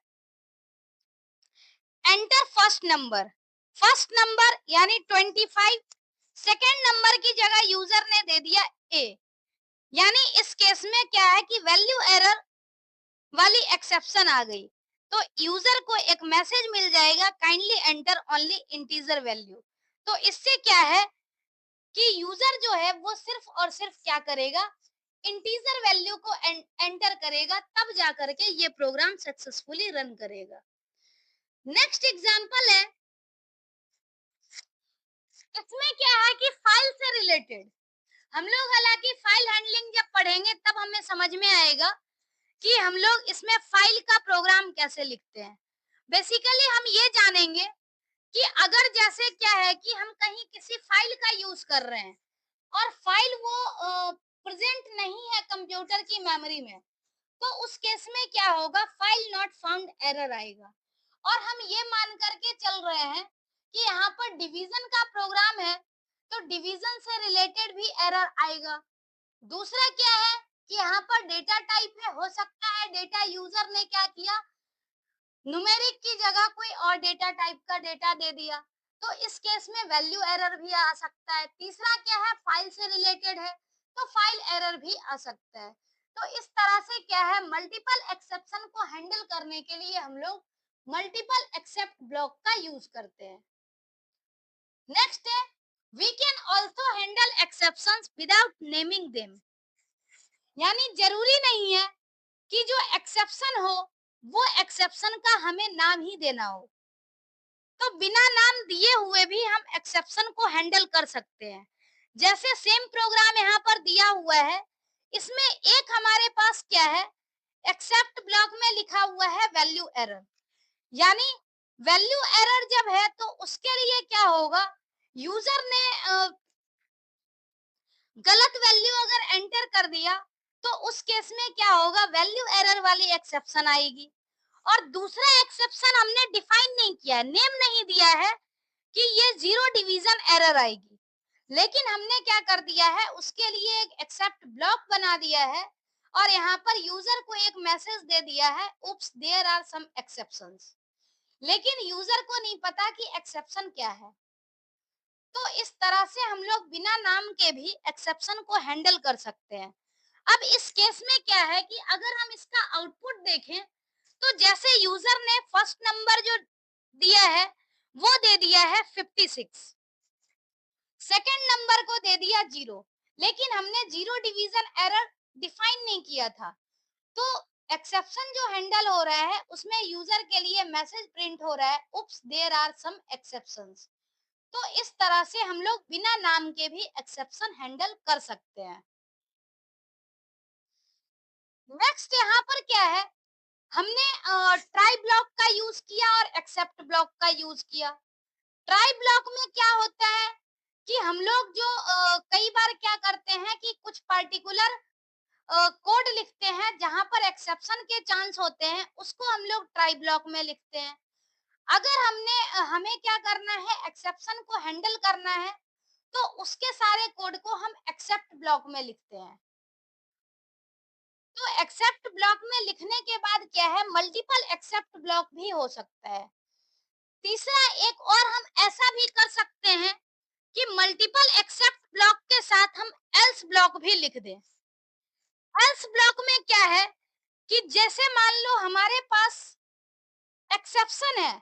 [SPEAKER 1] एंटर फर्स्ट नंबर यानी 25, सेकेंड नंबर की जगह यूजर ने दे दिया ए, यानी इस केस में क्या है कि वैल्यू एरर वाली एक्सेप्शन आ गई, तो यूजर को एक मैसेज मिल जाएगा, kindly enter only integer value. तो इससे क्या है कि यूजर जो है वो सिर्फ और सिर्फ क्या करेगा, इंटीजर वैल्यू को एंटर करेगा, तब जा करके ये प्रोग्राम सक्सेसफुली रन करेगा। नेक्स्ट एग्जांपल है, इसमें क्या है कि फाइल से रिलेटेड हम लोग, हालांकि फाइल हैंडलिंग जब पढ़ेंगे तब हमें समझ में आएगा कि हम लोग इसमें फाइल का प्रोग्राम कैसे लिखते हैं। बेसिकली हम ये जानेंगे कि अगर जैसे क्या है कि हम कहीं किसी फाइल का यूज कर रहे हैं और फाइल वो प्रेजेंट नहीं है कंप्यूटर की मेमोरी में, तो उस केस में क्या होगा, फाइल नॉट फाउंड एरर आएगा। और हम ये मान करके चल रहे हैं कि यहाँ पर डिवीजन का प्रोग्राम है, तो डिवीजन से रिलेटेड भी एरर आएगा। दूसरा क्या है कि यहाँ पर डेटा टाइप है, हो सकता है डेटा यूजर ने क्या किया, न्यूमेरिक की जगह कोई और डेटा टाइप का डेटा दे दिया, तो इस केस में वैल्यू एरर भी आ सकता है। तीसरा क्या है, फाइल से रिलेटेड है, तो फाइल एरर भी आ सकता है। तो इस तरह से क्या है, मल्टीपल एक्सेप्शन को हैंडल करने के लिए हम लोग मल्टीपल एक्सेप्ट ब्लॉक का यूज करते हैं। नेक्स्ट है, we can also handle exceptions without naming them, यानी जरूरी नहीं है कि जो एक्सेप्शन हो वो एक्सेप्शन का हमें नाम ही देना हो, तो बिना नाम दिए हुए भी हम एक्सेप्शन को हैंडल कर सकते हैं। जैसे सेम प्रोग्राम यहाँ पर दिया हुआ है, इसमें एक हमारे पास क्या है, एक्सेप्ट ब्लॉक में लिखा हुआ है वैल्यू एरर, यानी वैल्यू एरर जब है तो उसके लिए क्या होगा, यूजर ने गलत वैल्यू अगर एंटर कर दिया तो उस केस में क्या होगा, वैल्यू एरर वाली एक्सेप्शन आएगी। और दूसरा एक्सेप्शन हमने डिफाइन नहीं किया है, नेम नहीं दिया है कि ये जीरो डिवीजन एरर आएगी, लेकिन हमने क्या कर दिया है, उसके लिए एक एक्सेप्ट ब्लॉक बना दिया है और यहाँ पर यूजर को एक मैसेज दे दिया है, उप्स देयर आर सम एक्सेप्शंस, लेकिन यूजर को नहीं पता कि एक्सेप्शन क्या है। तो इस तरह से हम लोग बिना नाम के भी एक्सेप्शन को हैंडल कर सकते हैं। अब इस केस में क्या है कि अगर हम इसका आउटपुट देखें, तो जैसे यूजर ने फर्स्ट नंबर जो दिया है वो दे दिया है 56, सेकंड नंबर को दे दिया 0, लेकिन हमने जीरो डिवीजन एरर डिफाइन नहीं किया था, तो एक्सेप्शन जो हैंडल हो रहा है उसमें यूजर के लिए मैसेज प्रिंट हो रहा है, उप्स देयर आर सम एक्सेप्शंस। तो इस तरह से हम लोग बिना नाम के भी एक्सेप्शन हैंडल कर सकते हैं। नेक्स्ट यहाँ पर क्या है, हमने ट्राई ब्लॉक का यूज किया और एक्सेप्ट ब्लॉक का यूज किया। ट्राई ब्लॉक में क्या होता है कि हम लोग जो कई बार क्या करते हैं कि कुछ पर्टिकुलर कोड लिखते हैं जहां पर एक्सेप्शन के चांस होते हैं, उसको हम लोग ट्राई ब्लॉक में लिखते हैं। अगर हमें क्या करना है, एक्सेप्शन को हैंडल करना है, तो उसके सारे कोड को हम एक्सेप्ट ब्लॉक में लिखते हैं। तो एक्सेप्ट ब्लॉक में लिखने के बाद क्या है, मल्टीपल एक्सेप्ट ब्लॉक भी हो सकता है। तीसरा एक और हम ऐसा भी कर सकते हैं कि मल्टीपल एक्सेप्ट ब्लॉक के साथ हम एल्स ब्लॉक भी लिख दें। एल्स ब्लॉक में क्या है कि जैसे मान लो हमारे पास एक्सेप्शन है,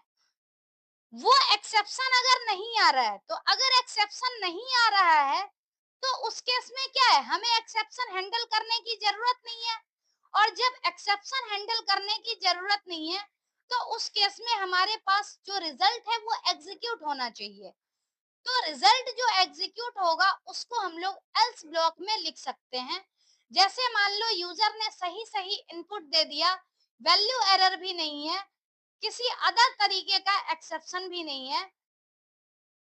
[SPEAKER 1] वो एक्सेप्शन अगर नहीं आ रहा है, तो अगर एक्सेप्शन नहीं आ रहा है तो उस केस में क्या है, हमें एक्सेप्शन हैंडल करने की जरूरत नहीं है। और जब एक्सेप्शन हैंडल करने की जरूरत नहीं है तो उस केस में हमारे पास जो रिजल्ट है वो एग्जीक्यूट होना चाहिए। तो रिजल्ट जो एग्जीक्यूट होगा उसको हम लोग एल्स ब्लॉक में लिख सकते हैं। जैसे मान लो यूजर ने सही सही इनपुट दे दिया, वैल्यू एरर भी नहीं है, किसी अदर तरीके का एक्सेप्शन भी नहीं है,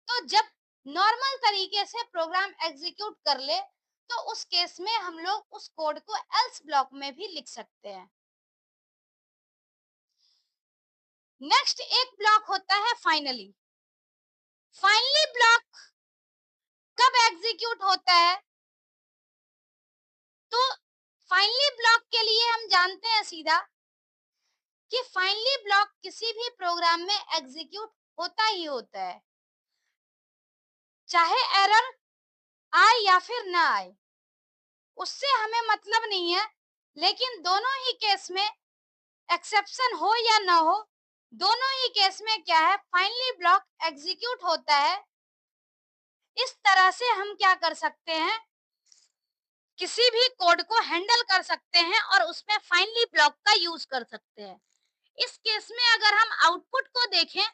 [SPEAKER 1] तो जब नॉर्मल तरीके से प्रोग्राम एग्जीक्यूट कर ले तो उस केस में हम लोग उस कोड को एल्स ब्लॉक में भी लिख सकते हैं। नेक्स्ट एक ब्लॉक होता है फाइनली। फाइनली ब्लॉक कब एग्जीक्यूट होता है, तो फाइनली ब्लॉक के लिए हम जानते हैं सीधा कि फाइनली ब्लॉक किसी भी प्रोग्राम में एग्जीक्यूट होता ही होता है, चाहे एरर आए या फिर ना आए, उससे हमें मतलब नहीं है। लेकिन दोनों ही केस में, एक्सेप्शन हो या ना हो, दोनों ही केस में क्या है, फाइनली ब्लॉक एग्जीक्यूट होता है। इस तरह से हम क्या कर सकते हैं, किसी भी कोड को हैंडल कर सकते हैं और उसमें फाइनली ब्लॉक का यूज कर सकते हैं। इस केस में अगर हम आउटपुट को देखें,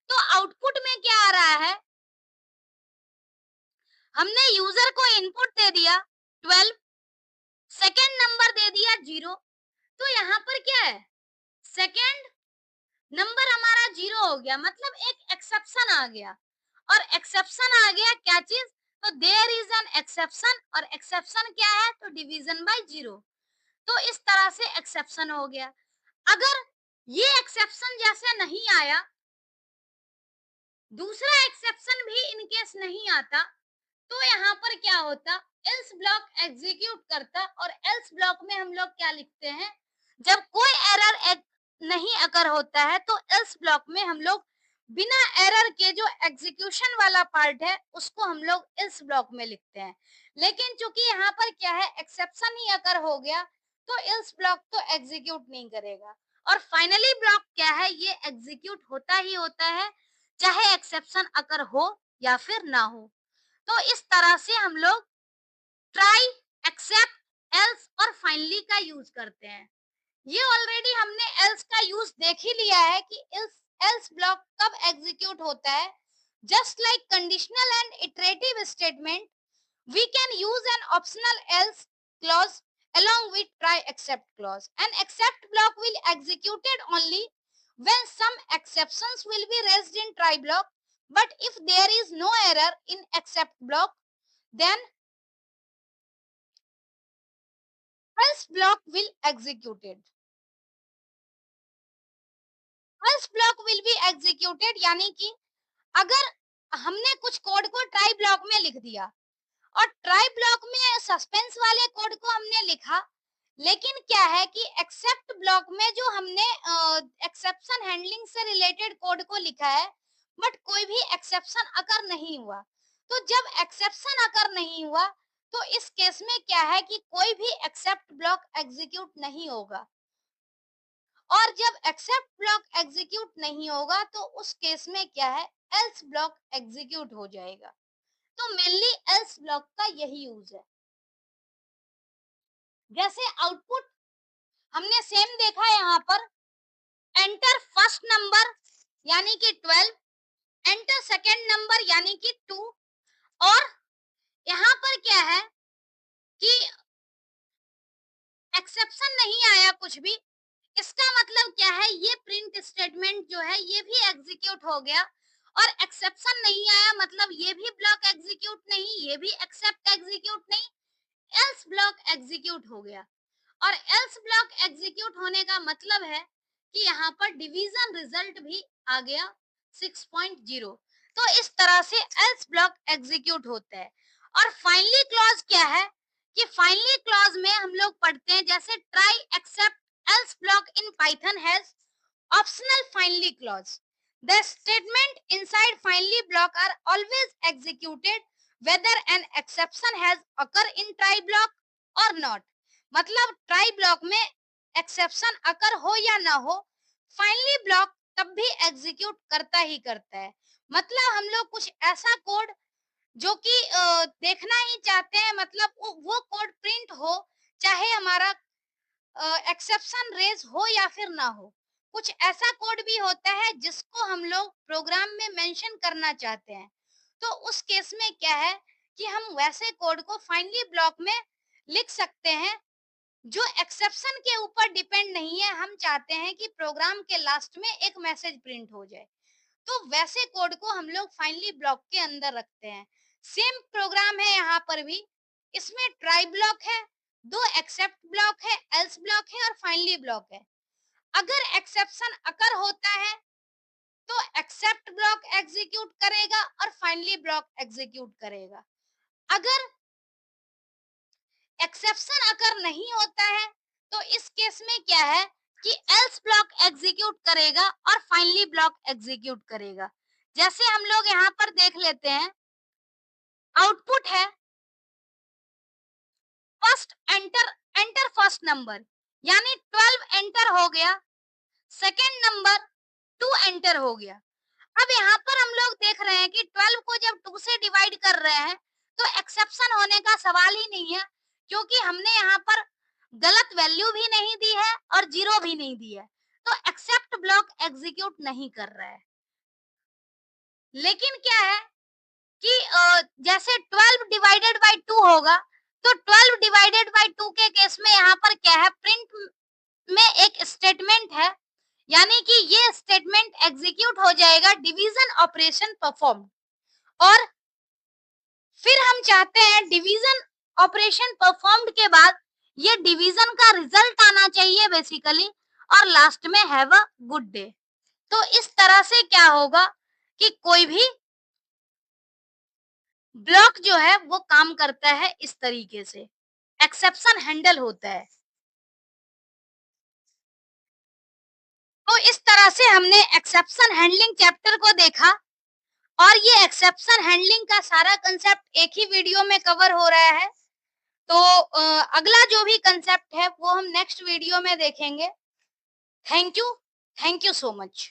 [SPEAKER 1] तो आउटपुट में क्या आ रहा है, हमने यूजर को इनपुट दे दिया 12, सेकेंड नंबर दे दिया 0। तो यहाँ पर क्या है, सेकेंड नंबर हमारा 0 हो गया, मतलब एक एक्सेप्शन आ गया। और एक्सेप्शन आ गया क्या चीज, तो देयर इज एन एक्सेप्शन, और एक्सेप्शन क्या है, तो डिवीजन बाय 0। तो इस तरह से एक्सेप्शन हो गया। अगर ये एक्सेप्शन जैसे नहीं आया, दूसरा एक्सेप्शन भी इनकेस नहीं आता, तो यहाँ पर क्या होता, एल्स ब्लॉक एग्जीक्यूट करता। और एल्स ब्लॉक में हम लोग क्या लिखते हैं, जब कोई एरर नहीं अकर होता है, तो एल्स ब्लॉक में हम लोग बिना एरर के जो एग्जीक्यूशन वाला पार्ट है उसको हम लोग एल्स ब्लॉक में लिखते हैं। लेकिन चूंकि यहाँ पर क्या है, एक्सेप्शन ही अकर हो गया, तो एल्स ब्लॉक तो एग्जीक्यूट नहीं करेगा। और फाइनली ब्लॉक क्या है, ये एग्जीक्यूट होता ही होता है, चाहे एक्सेप्शन अकर हो या फिर ना हो। तो इस तरह से हम लोग ट्राई, एक्सेप्ट, एल्स और फाइनली का यूज करते हैं। ये ऑलरेडी हमने एल्स का यूज देख ही लिया है कि एल्स एल्स ब्लॉक कब एग्जीक्यूट होता है। Just like conditional and iterative statement, we can use an optional else clause along with try except clause. An except block will executed only when some exceptions will be raised in try block, but if there is no error in except block, then else block will executed. else block will be executed यानी कि अगर हमने कुछ code को try block में लिख दिया और ट्राई ब्लॉक में सस्पेंस वाले कोड को हमने लिखा, लेकिन क्या है कि एक्सेप्ट ब्लॉक में जो हमने एक्सेप्शन हैंडलिंग से रिलेटेड कोड को लिखा है, बट कोई भी एक्सेप्शन अकर नहीं हुआ। तो जब एक्सेप्शन अकर नहीं हुआ, तो इस केस में क्या है कि कोई भी एक्सेप्ट ब्लॉक एग्जीक्यूट नहीं होगा। और जब एक्सेप्ट ब्लॉक एग्जीक्यूट नहीं होगा, तो उस केस में क्या है, एल्स ब्लॉक एग्जीक्यूट हो जाएगा। तो मेनली एल्स ब्लॉक का यही यूज है। जैसे आउटपुट हमने सेम देखा यहाँ पर, एंटर फर्स्ट नंबर यानी कि 12, एंटर सेकेंड नंबर यानी कि 2। और यहाँ पर क्या है कि एक्सेप्शन नहीं आया कुछ भी, इसका मतलब क्या है, ये प्रिंट स्टेटमेंट जो है ये भी एग्जीक्यूट हो गया। और एक्सेप्शन नहीं आया मतलब ये भी ब्लॉक एग्जीक्यूट नहीं, ये भी एक्सेप्ट एग्जीक्यूट नहीं, एल्स ब्लॉक एग्जीक्यूट हो गया। और एल्स ब्लॉक एग्जीक्यूट होने का मतलब है कि यहाँ पर डिवीजन रिजल्ट भी आ गया 6.0। तो इस तरह से एल्स ब्लॉक एग्जीक्यूट होता है। और फाइनली क्लॉज क्या है, कि फाइनली क्लॉज में हम लोग पढ़ते हैं जैसे try except else block in Python has optional finally clause. The statement inside finally block are always executed whether an exception has occurred in try block or not. मतलब ट्राई ब्लॉक में exception अकर हो या ना हो, finally block तब भी execute करता ही करता है। मतलब हम लोग कुछ ऐसा कोड जो कि देखना ही चाहते हैं, मतलब वो कोड प्रिंट हो, चाहे हमारा एक्सेप्शन रेज हो या फिर ना हो। कुछ ऐसा कोड भी होता है जिसको हम लोग प्रोग्राम में मेंशन करना चाहते हैं, तो उस केस में क्या है कि हम वैसे कोड को फाइनली ब्लॉक में लिख सकते हैं जो एक्सेप्शन के ऊपर डिपेंड नहीं है। हम चाहते हैं कि प्रोग्राम के लास्ट में एक मैसेज प्रिंट हो जाए, तो वैसे कोड को हम लोग फाइनली ब्लॉक के अंदर रखते हैं। सेम प्रोग्राम है यहाँ पर भी, इसमें ट्राई ब्लॉक है, दो एक्सेप्ट ब्लॉक है, एल्स ब्लॉक है और फाइनली ब्लॉक है। अगर एक्सेप्शन अकर होता है तो एक्सेप्ट ब्लॉक एग्जीक्यूट करेगा और फाइनली ब्लॉक एग्जीक्यूट करेगा। अगर एक्सेप्शन अगर नहीं होता है, तो इस केस में क्या है कि एल्स ब्लॉक एग्जीक्यूट करेगा और फाइनली ब्लॉक एग्जीक्यूट करेगा। जैसे हम लोग यहाँ पर देख लेते हैं, आउटपुट है first enter, enter first number, यानी 12 एंटर हो गया, सेकेंड नंबर 2 एंटर हो गया। अब यहाँ पर हम लोग देख रहे हैं कि 12 को जब 2 से डिवाइड कर रहे हैं तो एक्सेप्शन होने का सवाल ही नहीं है, क्योंकि हमने यहाँ पर गलत वैल्यू भी नहीं दी है और जीरो भी नहीं दी है, तो एक्सेप्ट ब्लॉक एग्जीक्यूट नहीं कर रहा है। लेकिन क्या है कि जैसे 12 डिवाइडेड बाय 2 होगा, तो 12 डिवाइडेड बाय 2 के केस में यहाँ पर क्या है, प्रिंट में एक स्टेटमेंट है, यानी कि ये स्टेटमेंट एग्जीक्यूट हो जाएगा डिवीजन ऑपरेशन परफॉर्म, और फिर हम चाहते हैं डिवीजन ऑपरेशन परफॉर्म्ड के बाद ये डिवीजन का रिजल्ट आना चाहिए बेसिकली, और लास्ट में हैव अ गुड डे। तो इस तरह से क्या होगा कि कोई भी ब्लॉक जो है वो काम करता है, इस तरीके से एक्सेप्शन हैंडल होता है। तो इस तरह से हमने एक्सेप्शन हैंडलिंग चैप्टर को देखा, और ये एक्सेप्शन हैंडलिंग का सारा कंसेप्ट एक ही वीडियो में कवर हो रहा है। तो अगला जो भी कंसेप्ट है वो हम नेक्स्ट वीडियो में देखेंगे। Thank you, thank you so much.